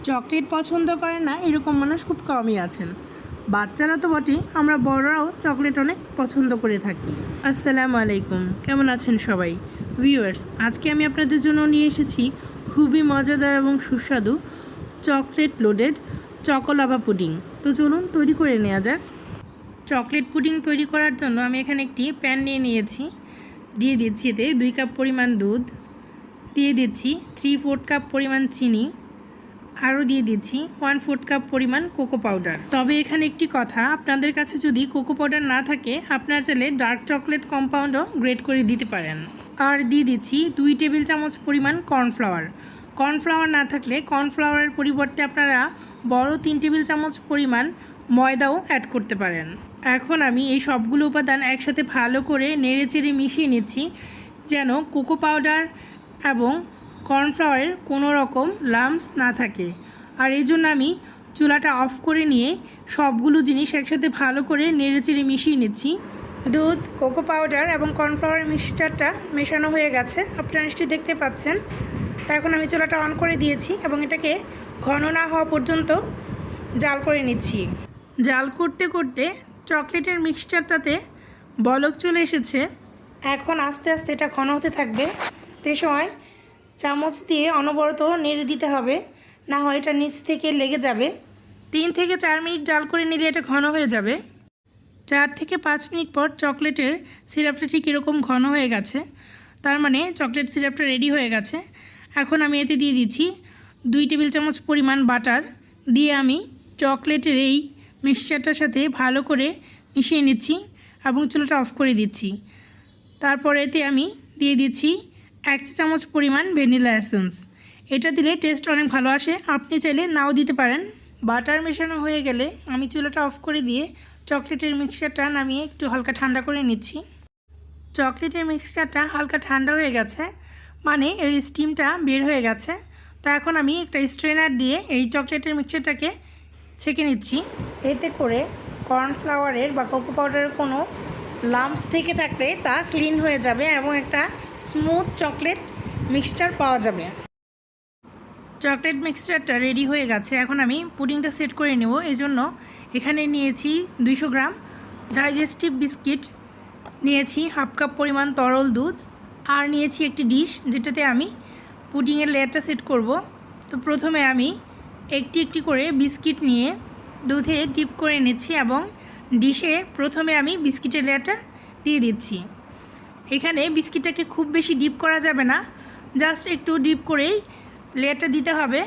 Chocolate পছন্দ করে না এরকম মানুষ খুব কমই আছেন। বাচ্চারা তো বটেই, আমরা বড়রাও চকলেট অনেক পছন্দ করে থাকি। আসসালামু আলাইকুম, কেমন আছেন সবাই ভিউয়ার্স? আজকে আমি আপনাদের জন্য নিয়ে এসেছি খুবই মজাদার এবং সুস্বাদু চকলেট লোডেড চকোলাভা পুডিং। তো চলুন তৈরি করে নেওয়া যাক। চকলেট পুডিং তৈরি করার জন্য আমি এখানে একটি প্যান নিয়ে নিয়েছি। দিয়ে দিচ্ছি এতে 2 কাপ পরিমাণ দুধ, দিয়ে দিচ্ছি 3/4 কাপ পরিমাণ চিনি, আরও দিয়ে দিচ্ছি 1/4 কাপ পরিমাণ কোকো পাউডার। তবে এখানে একটি কথা, আপনাদের কাছে যদি কোকো পাউডার না থাকে আপনারা চাইলে ডার্ক চকলেট কম্পাউন্ডও গ্রেড করে দিতে পারেন। আর দিয়ে দিচ্ছি 2 টেবিল চামচ পরিমাণ কর্নফ্লাওয়ার। কর্নফ্লাওয়ার না থাকলে কর্নফ্লাওয়ারের পরিবর্তে আপনারা বড় 3 টেবিল চামচ পরিমাণ ময়দাও অ্যাড করতে পারেন। এখন আমি এই সবগুলো উপাদান একসাথে ভালো করে নেড়েচেড়ে মিশিয়ে নিচ্ছি, যেন কোকো পাউডার এবং কর্নফ্লাওয়ারের কোনো রকম লাম্পস না থাকে। আর এই জন্য আমি চুলাটা অফ করে নিয়ে সবগুলো জিনিস একসাথে ভালো করে নেড়েচেড়ে মিশিয়ে নিচ্ছি। দুধ, কোকো পাউডার এবং কর্নফ্লাওয়ারের মিক্সচারটা মেশানো হয়ে গেছে, আপনারা নিশ্চয়ই দেখতে পাচ্ছেন। তা এখন আমি চুলাটা অন করে দিয়েছি এবং এটাকে ঘন না হওয়া পর্যন্ত জাল করে নিচ্ছি। জাল করতে করতে চকলেটের মিক্সচারটাতে বলক চলে এসেছে। এখন আস্তে আস্তে এটা ঘন হতে থাকবে। সেই সময় চামচ দিয়ে অনবরত নেড়ে দিতে হবে, না হয় এটা নিচ থেকে লেগে যাবে। 3 থেকে 4 মিনিট জাল করে নিলে এটা ঘন হয়ে যাবে। 4 থেকে 5 মিনিট পর চকলেটের সিরাপটা ঠিক এরকম ঘন হয়ে গেছে, তার মানে চকলেট সিরাপটা রেডি হয়ে গেছে। এখন আমি এতে দিয়ে দিচ্ছি 2 টেবিল চামচ পরিমাণ বাটার, দিয়ে আমি চকলেটের এই মিক্সচারটার সাথে ভালো করে মিশিয়ে নিচ্ছি এবং চুলাটা অফ করে দিচ্ছি। তারপর এতে আমি দিয়ে দিচ্ছি 1 চা চামচ পরিমাণ ভ্যানিলা এসেন্স। এটা দিলে টেস্ট অনেক ভালো আসে, আপনি চাইলে নাও দিতে পারেন। বাটার মেশানো হয়ে গেলে আমি চুলাটা অফ করে দিয়ে চকলেটের মিক্সচারটা নামিয়ে একটু হালকা ঠান্ডা করে নিচ্ছি। চকলেটের মিক্সচারটা হালকা ঠান্ডা হয়ে গেছে, মানে এর স্টিমটা বের হয়ে গেছে। তো এখন আমি একটা স্ট্রেনার দিয়ে এই চকলেটের মিক্সচারটাকে ছেঁকে নিচ্ছি। এতে করে কর্নফ্লাওয়ারের বা কোকো পাউডারের কোনো লাম্পস থেকে থাকলে তা ক্লিন হয়ে যাবে এবং একটা স্মুথ চকলেট মিক্সচার পাওয়া যাবে। চকলেট মিক্সচারটা রেডি হয়ে গেছে। এখন আমি পুডিংটা সেট করে নেব। এই জন্য এখানে নিয়েছি 200 গ্রাম ডাইজেস্টিভ বিস্কিট, নিয়েছি 1/2 কাপ পরিমাণ তরল দুধ, আর নিয়েছি একটি ডিশ যেটাতে আমি পুডিংয়ের লেয়ারটা সেট করব। তো প্রথমে আমি একটি একটি করে বিস্কিট নিয়ে দুধে ডিপ করে নিচ্ছি এবং ডিশে প্রথমে আমি বিস্কিটের লেয়ারটা দিয়ে দিচ্ছি। এখানে বিস্কিটটাকে খুব বেশি ডিপ করা যাবে না, জাস্ট একটু ডিপ করেই লেয়ারটা দিতে হবে।